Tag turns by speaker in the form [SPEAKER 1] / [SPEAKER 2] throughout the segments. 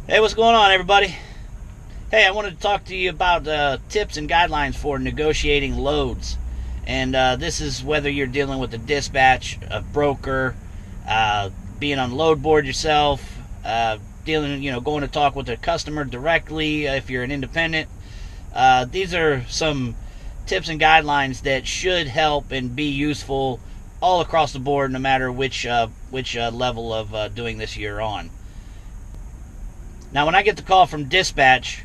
[SPEAKER 1] Hey, what's going on, everybody? Hey, I wanted to talk to you about tips and guidelines for negotiating loads. And this is whether you're dealing with a dispatch, a broker, being on load board yourself, going to talk with a customer directly if you're an independent. These are some tips and guidelines that should help and be useful all across the board, no matter which level of doing this you're on. Now, when I get the call from dispatch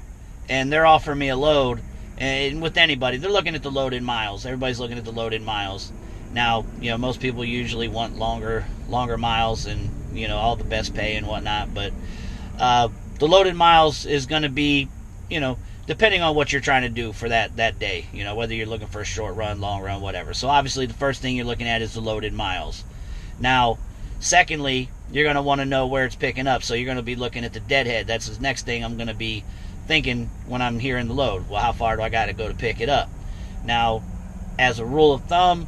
[SPEAKER 1] and they're offering me a load, and with anybody, they're looking at the load in miles. Everybody's looking at the load in miles. Now, most people usually want longer miles and, all the best pay and whatnot. But the load in miles is going to be, depending on what you're trying to do for that day. Whether you're looking for a short run, long run, whatever. So obviously the first thing you're looking at is the load in miles. Now, secondly, you're going to want to know where it's picking up. So you're going to be looking at the deadhead. That's the next thing I'm going to be thinking when I'm hearing the load. Well, how far do I got to go to pick it up? Now, as a rule of thumb,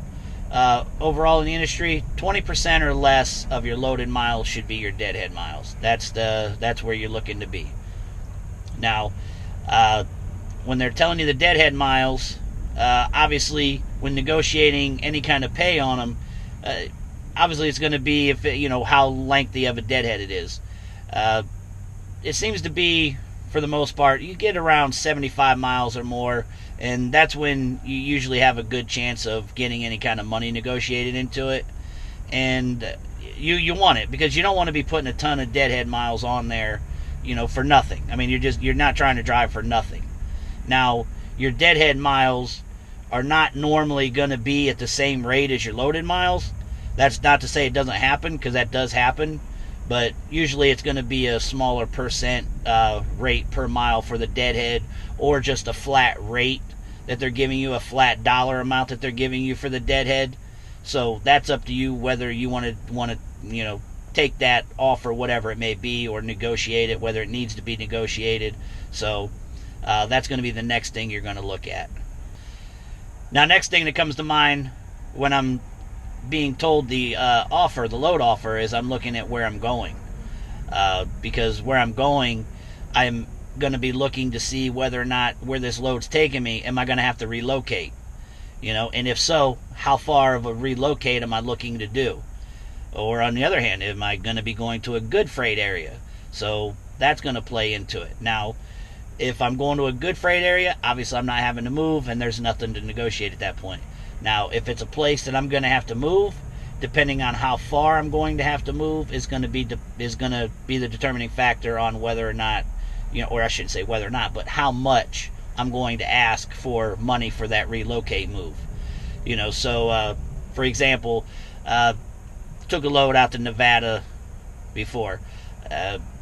[SPEAKER 1] overall in the industry, 20% or less of your loaded miles should be your deadhead miles. That's where you're looking to be. Now, when they're telling you the deadhead miles, obviously when negotiating any kind of pay on them, obviously it's going to be how lengthy of a deadhead it is. It seems to be, for the most part, you get around 75 miles or more, and that's when you usually have a good chance of getting any kind of money negotiated into it. And you want it, because you don't want to be putting a ton of deadhead miles on there, for nothing. I mean, you're not trying to drive for nothing. Now, your deadhead miles are not normally going to be at the same rate as your loaded miles. That's not to say it doesn't happen, because that does happen. But usually it's going to be a smaller percent rate per mile for the deadhead, or just a flat rate that they're giving you, a flat dollar amount that they're giving you for the deadhead. So that's up to you whether you want to take that off or whatever it may be, or negotiate it, whether it needs to be negotiated. So that's going to be the next thing you're going to look at. Now, next thing that comes to mind when I'm being told the load offer, is I'm looking at where I'm going. Because where I'm going, I'm going to be looking to see whether or not where this load's taking me, am I going to have to relocate? And if so, how far of a relocate am I looking to do? Or on the other hand, am I going to be going to a good freight area? So that's going to play into it. Now, if I'm going to a good freight area, obviously I'm not having to move, and there's nothing to negotiate at that point. Now, if it's a place that I'm going to have to move, depending on how far I'm going to have to move, is going to be the determining factor on whether or not, or I shouldn't say whether or not, but how much I'm going to ask for money for that relocate move. So for example, took a load out to Nevada before.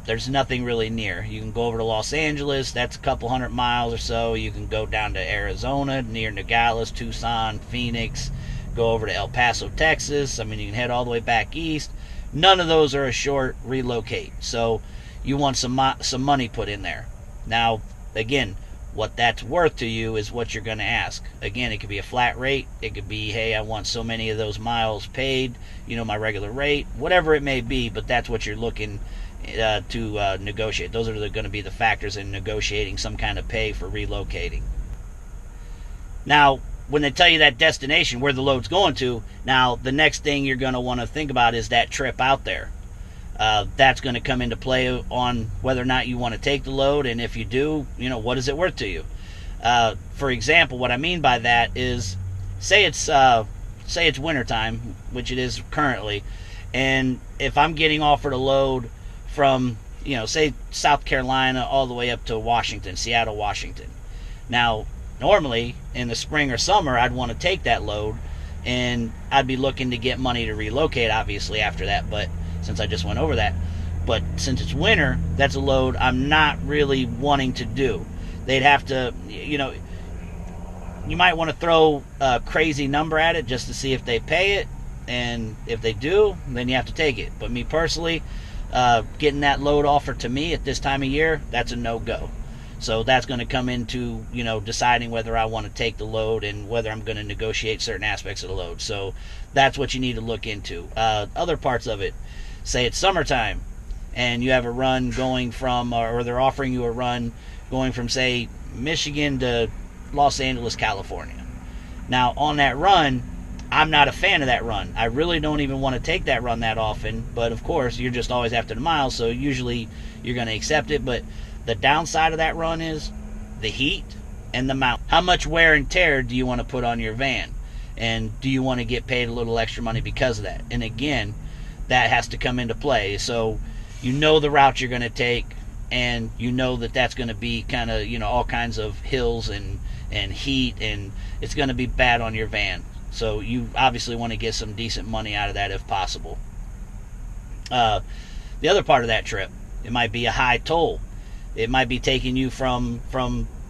[SPEAKER 1] There's nothing really near. You can go over to Los Angeles, that's a couple 100 miles or so. You can go down to Arizona, near Nogales, Tucson, Phoenix, go over to El Paso, Texas. I mean, you can head all the way back east. None of those are a short relocate. So you want some money put in there. Now, again, what that's worth to you is what you're going to ask. Again, it could be a flat rate. It could be, hey, I want so many of those miles paid, my regular rate, whatever it may be, but that's what you're looking to negotiate. Those are going to be the factors in negotiating some kind of pay for relocating. Now, when they tell you that destination, where the load's going to, now the next thing you're going to want to think about is that trip out there. That's going to come into play on whether or not you want to take the load, and if you do, what is it worth to you? For example, what I mean by that is, say it's wintertime, which it is currently, and if I'm getting offered a load from, say South Carolina all the way up to Washington, Seattle, Washington. Now, normally in the spring or summer, I'd want to take that load, and I'd be looking to get money to relocate, obviously, after that, but since I just went over that. But since it's winter, that's a load I'm not really wanting to do. They'd have to, you might want to throw a crazy number at it just to see if they pay it, and if they do, then you have to take it. But me personally, getting that load offered to me at this time of year, that's a no-go. So that's going to come into, deciding whether I want to take the load and whether I'm going to negotiate certain aspects of the load. So that's what you need to look into. Other parts of it, say it's summertime, and you have a run going from, or they're offering you a run going from, say, Michigan to Los Angeles, California. Now, on that run, I'm not a fan of that run. I really don't even want to take that run that often, but of course, you're just always after the miles, so usually you're going to accept it. But the downside of that run is the heat and the mount. How much wear and tear do you want to put on your van? And do you want to get paid a little extra money because of that? And again, that has to come into play. So you know the route you're going to take, and you know that that's going to be kind of, all kinds of hills and heat, and it's going to be bad on your van. So you obviously want to get some decent money out of that if possible. The other part of that trip, it might be a high toll. It might be taking you from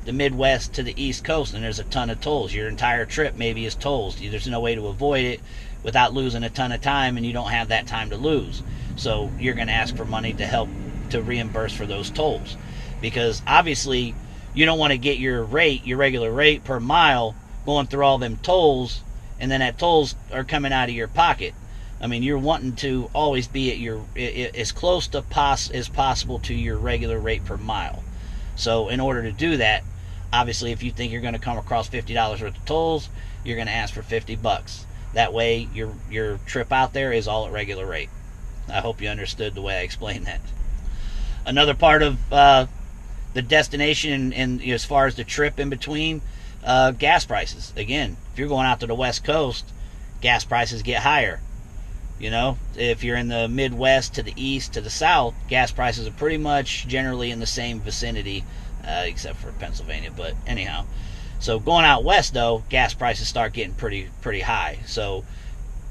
[SPEAKER 1] the Midwest to the East Coast, and there's a ton of tolls. Your entire trip maybe is tolls. There's no way to avoid it without losing a ton of time, and you don't have that time to lose. So you're going to ask for money to help to reimburse for those tolls, because obviously you don't want to get your regular rate per mile, going through all them tolls, and then that tolls are coming out of your pocket. I mean, you're wanting to always be at as close to as possible to your regular rate per mile. So in order to do that, obviously, if you think you're going to come across $50 worth of tolls, you're going to ask for $50. That way, your trip out there is all at regular rate. I hope you understood the way I explained that. Another part of the destination and as far as the trip in between, gas prices. Again, if you're going out to the West Coast, gas prices get higher. If you're in the Midwest to the East to the South, gas prices are pretty much generally in the same vicinity, except for Pennsylvania. But anyhow, so going out west though, gas prices start getting pretty high. So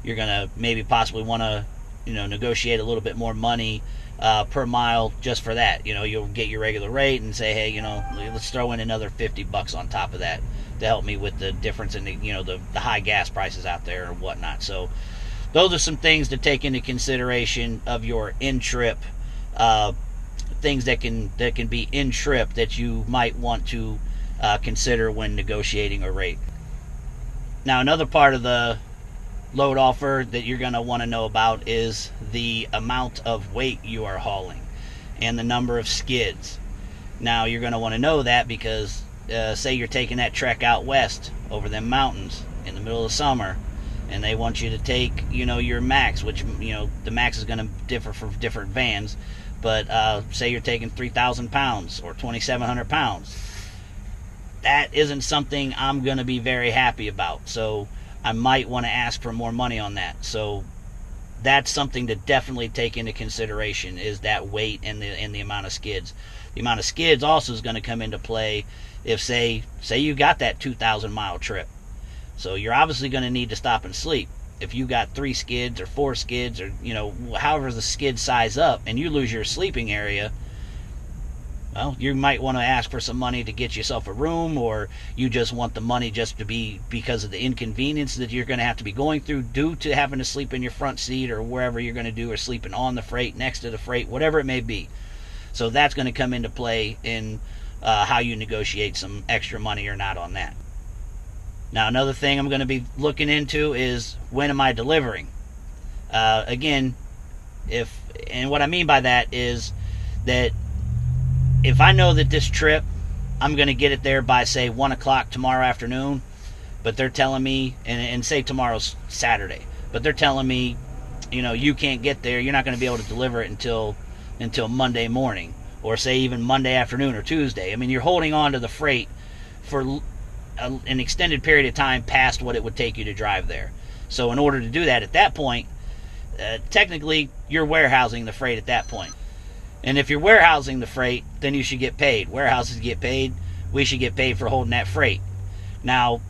[SPEAKER 1] you're gonna maybe possibly want to negotiate a little bit more money per mile just for that. You'll get your regular rate and say, hey, let's throw in another $50 on top of that to help me with the difference in the high gas prices out there or whatnot. So those are some things to take into consideration of your in-trip, things that can be in-trip that you might want to consider when negotiating a rate. Now, another part of the load offer that you're going to want to know about is the amount of weight you are hauling and the number of skids. Now, you're going to want to know that because say you're taking that trek out west over them mountains in the middle of summer, and they want you to take your max, which the max is going to differ for different vans, but say you're taking 3,000 pounds or 2,700 pounds. That isn't something I'm going to be very happy about, so I might want to ask for more money on that. So that's something to definitely take into consideration, is that weight and the amount of skids. The amount of skids also is going to come into play if say you got that 2,000 mile trip. So you're obviously going to need to stop and sleep. If you got 3 skids or 4 skids or however the skid size up, and you lose your sleeping area, well, you might want to ask for some money to get yourself a room, or you just want the money just to be because of the inconvenience that you're going to have to be going through due to having to sleep in your front seat or wherever you're going to do, or sleeping on the freight, next to the freight, whatever it may be. So that's going to come into play in how you negotiate some extra money or not on that. Now, another thing I'm going to be looking into is, when am I delivering? Again, and what I mean by that is that if I know that this trip, I'm going to get it there by, say, 1 o'clock tomorrow afternoon, but they're telling me, and say tomorrow's Saturday, but they're telling me, you can't get there, you're not going to be able to deliver it until Monday morning, or say even Monday afternoon or Tuesday. I mean, you're holding on to the freight for an extended period of time past what it would take you to drive there. So in order to do that at that point, technically you're warehousing the freight at that point. And if you're warehousing the freight, then you should get paid. Warehouses get paid. We should get paid for holding that freight. Now,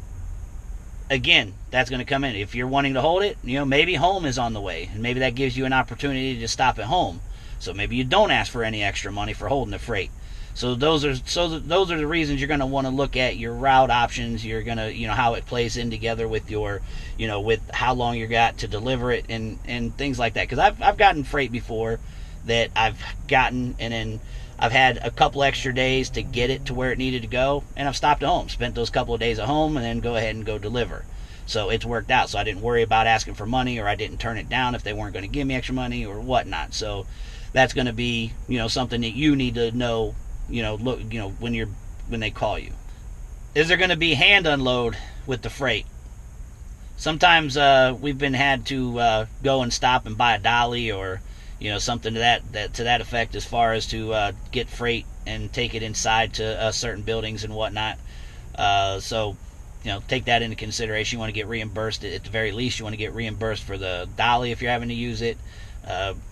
[SPEAKER 1] again, that's going to come in. If you're wanting to hold it, maybe home is on the way, and maybe that gives you an opportunity to stop at home. So maybe you don't ask for any extra money for holding the freight. So those are the reasons you're going to want to look at your route options. You're going to, how it plays in together with your, with how long you got to deliver it and things like that. Because I've gotten freight before that I've gotten, and then I've had a couple extra days to get it to where it needed to go, and I've stopped at home, spent those couple of days at home, and then go ahead and go deliver. So it's worked out. So I didn't worry about asking for money, or I didn't turn it down if they weren't going to give me extra money or whatnot. So that's going to be, something that you need to know, look, when they call you. Is there going to be hand unload with the freight? Sometimes we've been had to go and stop and buy a dolly, or something to that effect, as far as to get freight and take it inside to certain buildings and whatnot. So take that into consideration. You want to get reimbursed. At the very least, you want to get reimbursed for the dolly if you're having to use it.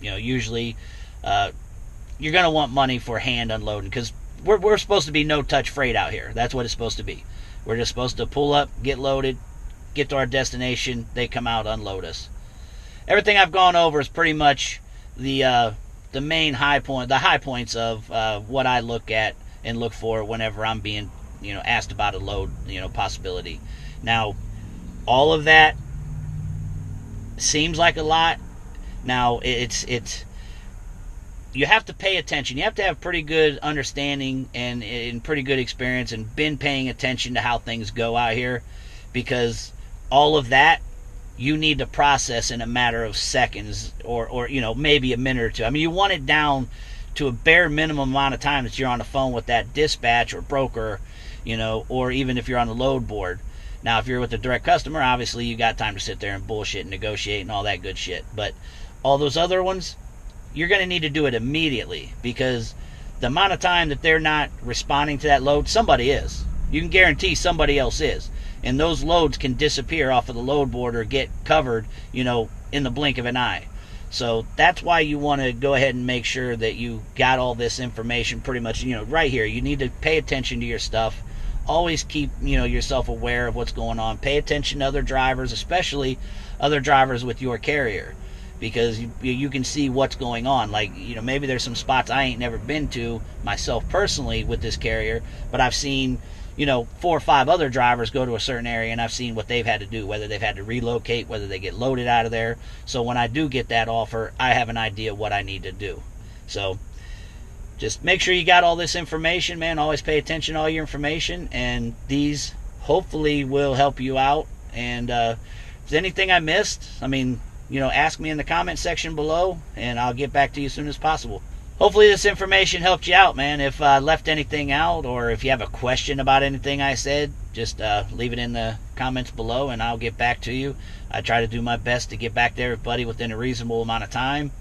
[SPEAKER 1] Usually you're going to want money for hand unloading, because we're supposed to be no-touch freight out here. That's what it's supposed to be. We're just supposed to pull up, get loaded, get to our destination, they come out, unload us. Everything I've gone over is pretty much the main high points of what I look at and look for whenever I'm being asked about a load possibility. Now, all of that seems like a lot. Now, it's you have to pay attention. You have to have pretty good understanding and pretty good experience, and been paying attention to how things go out here, because all of that you need to process in a matter of seconds, or maybe a minute or two. I mean, you want it down to a bare minimum amount of time that you're on the phone with that dispatch or broker, or even if you're on the load board. Now, if you're with a direct customer, obviously you got time to sit there and bullshit and negotiate and all that good shit. But all those other ones, you're going to need to do it immediately, because the amount of time that they're not responding to that load, somebody is. You can guarantee somebody else is. And those loads can disappear off of the load board or get covered, in the blink of an eye. So that's why you want to go ahead and make sure that you got all this information pretty much, right here. You need to pay attention to your stuff. Always keep, yourself aware of what's going on. Pay attention to other drivers, especially other drivers with your carrier, because you can see what's going on. Like, maybe there's some spots I ain't never been to myself personally with this carrier, but I've seen, 4 or 5 other drivers go to a certain area, and I've seen what they've had to do, whether they've had to relocate, whether they get loaded out of there. So when I do get that offer, I have an idea what I need to do. So just make sure you got all this information, man. Always pay attention to all your information, and these hopefully will help you out. And if there's anything I missed, ask me in the comment section below, and I'll get back to you as soon as possible. Hopefully this information helped you out, man. If I left anything out, or if you have a question about anything I said, just leave it in the comments below, and I'll get back to you. I try to do my best to get back to everybody within a reasonable amount of time.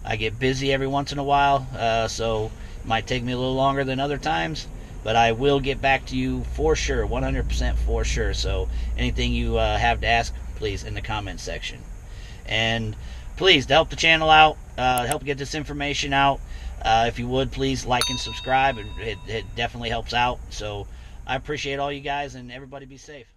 [SPEAKER 1] I get busy every once in a while, so it might take me a little longer than other times, but I will get back to you for sure, 100% for sure. So anything you have to ask, please, in the comment section. And please, to help the channel out, help get this information out, if you would, please like and subscribe. It definitely helps out. So I appreciate all you guys, and everybody be safe.